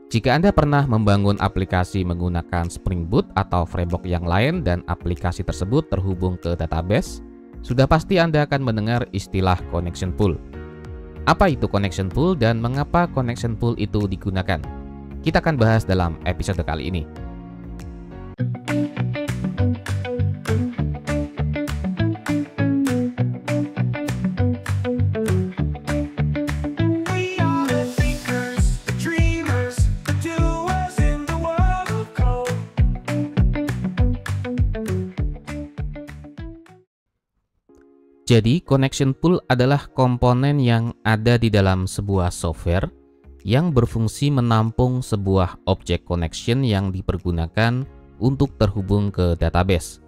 Jika Anda pernah membangun aplikasi menggunakan Spring Boot atau framework yang lain dan aplikasi tersebut terhubung ke database, sudah pasti Anda akan mendengar istilah connection pool. Apa itu connection pool dan mengapa connection pool itu digunakan? Kita akan bahas dalam episode kali ini. Jadi, connection pool adalah komponen yang ada di dalam sebuah software yang berfungsi menampung sebuah objek connection yang dipergunakan untuk terhubung ke database.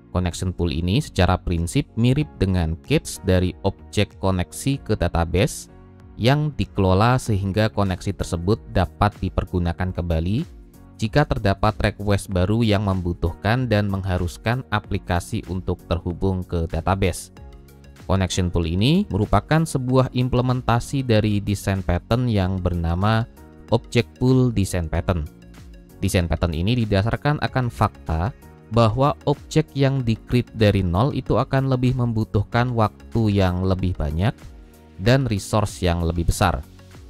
Connection pool ini secara prinsip mirip dengan cache dari objek koneksi ke database yang dikelola sehingga koneksi tersebut dapat dipergunakan kembali jika terdapat request baru yang membutuhkan dan mengharuskan aplikasi untuk terhubung ke database. Connection pool ini merupakan sebuah implementasi dari desain pattern yang bernama Object Pool Design Pattern. Desain pattern ini didasarkan akan fakta bahwa objek yang di-create dari nol itu akan lebih membutuhkan waktu yang lebih banyak dan resource yang lebih besar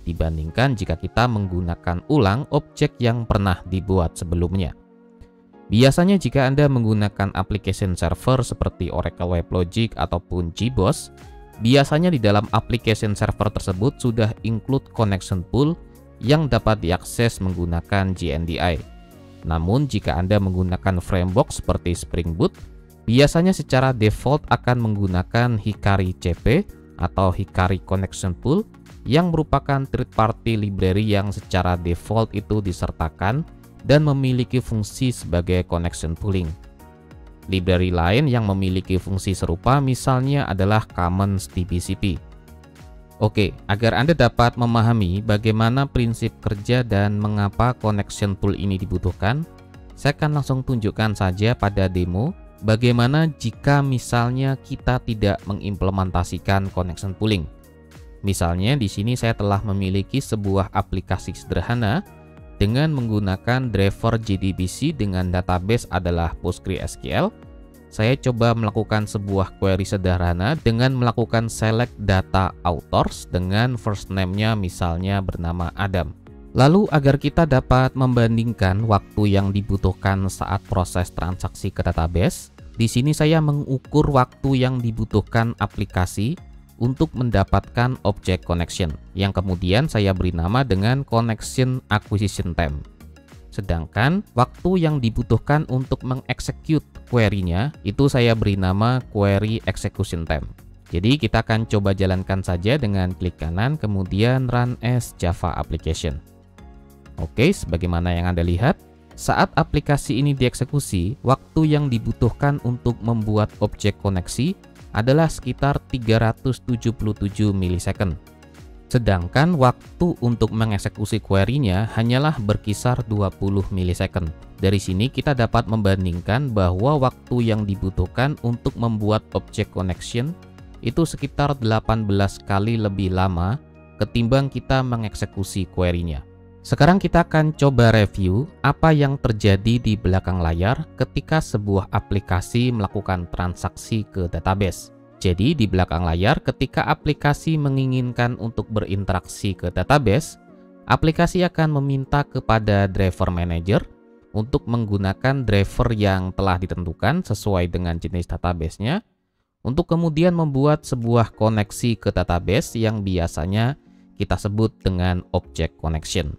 dibandingkan jika kita menggunakan ulang objek yang pernah dibuat sebelumnya. Biasanya jika Anda menggunakan application server seperti Oracle WebLogic ataupun JBoss, biasanya di dalam application server tersebut sudah include connection pool yang dapat diakses menggunakan JNDI. Namun jika Anda menggunakan framework seperti Spring Boot, biasanya secara default akan menggunakan Hikari CP atau Hikari Connection Pool yang merupakan third-party library yang secara default itu disertakan dan memiliki fungsi sebagai connection pooling. Library lain yang memiliki fungsi serupa misalnya adalah Commons DBCP. Oke, agar Anda dapat memahami bagaimana prinsip kerja dan mengapa connection pool ini dibutuhkan, saya akan langsung tunjukkan saja pada demo bagaimana jika misalnya kita tidak mengimplementasikan connection pooling. Misalnya di sini saya telah memiliki sebuah aplikasi sederhana dengan menggunakan driver JDBC dengan database adalah PostgreSQL. Saya coba melakukan sebuah query sederhana dengan melakukan select data authors dengan first name-nya misalnya bernama Adam. Lalu agar kita dapat membandingkan waktu yang dibutuhkan saat proses transaksi ke database, di sini saya mengukur waktu yang dibutuhkan aplikasi untuk mendapatkan objek connection yang kemudian saya beri nama dengan connection acquisition time. Sedangkan waktu yang dibutuhkan untuk mengeksekut query-nya itu saya beri nama query execution time. Jadi kita akan coba jalankan saja dengan klik kanan kemudian run as Java application. Oke, sebagaimana yang Anda lihat, saat aplikasi ini dieksekusi, waktu yang dibutuhkan untuk membuat objek koneksi adalah sekitar 377 milisecond. Sedangkan waktu untuk mengeksekusi query-nya hanyalah berkisar 20 milisecond. Dari sini kita dapat membandingkan bahwa waktu yang dibutuhkan untuk membuat object connection itu sekitar 18 kali lebih lama ketimbang kita mengeksekusi query-nya. Sekarang kita akan coba review apa yang terjadi di belakang layar ketika sebuah aplikasi melakukan transaksi ke database. Jadi di belakang layar ketika aplikasi menginginkan untuk berinteraksi ke database, aplikasi akan meminta kepada driver manager untuk menggunakan driver yang telah ditentukan sesuai dengan jenis database-nya untuk kemudian membuat sebuah koneksi ke database yang biasanya kita sebut dengan object connection.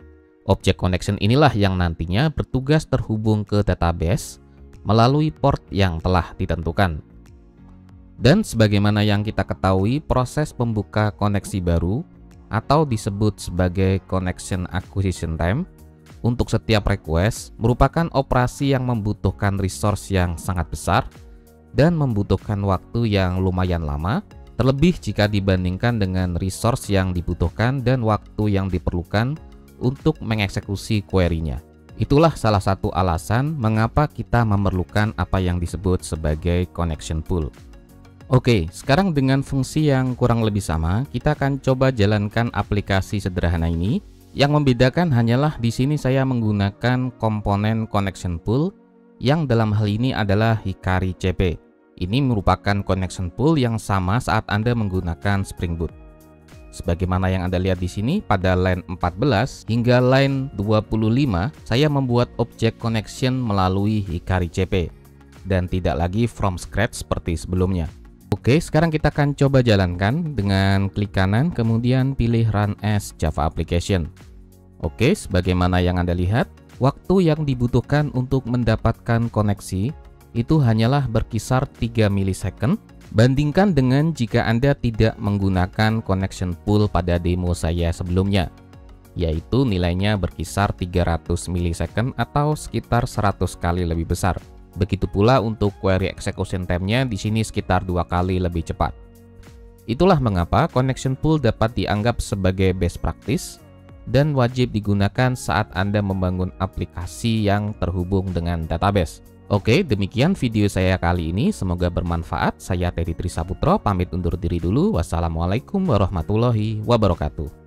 Object connection inilah yang nantinya bertugas terhubung ke database melalui port yang telah ditentukan. Dan sebagaimana yang kita ketahui, proses pembuka koneksi baru atau disebut sebagai connection acquisition time untuk setiap request merupakan operasi yang membutuhkan resource yang sangat besar dan membutuhkan waktu yang lumayan lama, terlebih jika dibandingkan dengan resource yang dibutuhkan dan waktu yang diperlukan untuk mengeksekusi query-nya. Itulah salah satu alasan mengapa kita memerlukan apa yang disebut sebagai connection pool. Oke, sekarang dengan fungsi yang kurang lebih sama, kita akan coba jalankan aplikasi sederhana ini Yang membedakan hanyalah di sini saya menggunakan komponen connection pool yang dalam hal ini adalah Hikari CP. Ini merupakan connection pool yang sama saat Anda menggunakan Spring Boot. Sebagaimana yang Anda lihat di sini, pada line 14 hingga line 25 saya membuat objek connection melalui Hikari CP dan tidak lagi from scratch seperti sebelumnya. Oke, sekarang kita akan coba jalankan dengan klik kanan kemudian pilih Run as Java Application. Oke, sebagaimana yang Anda lihat, waktu yang dibutuhkan untuk mendapatkan koneksi itu hanyalah berkisar 3 milisecond, bandingkan dengan jika Anda tidak menggunakan connection pool pada demo saya sebelumnya, yaitu nilainya berkisar 300 milisecond atau sekitar 100 kali lebih besar. Begitu pula untuk query execution time-nya di sini sekitar 2 kali lebih cepat. Itulah mengapa connection pool dapat dianggap sebagai best practice dan wajib digunakan saat Anda membangun aplikasi yang terhubung dengan database. Oke, demikian video saya kali ini. Semoga bermanfaat. Saya Teddy Trisaputro, pamit undur diri dulu. Wassalamualaikum warahmatullahi wabarakatuh.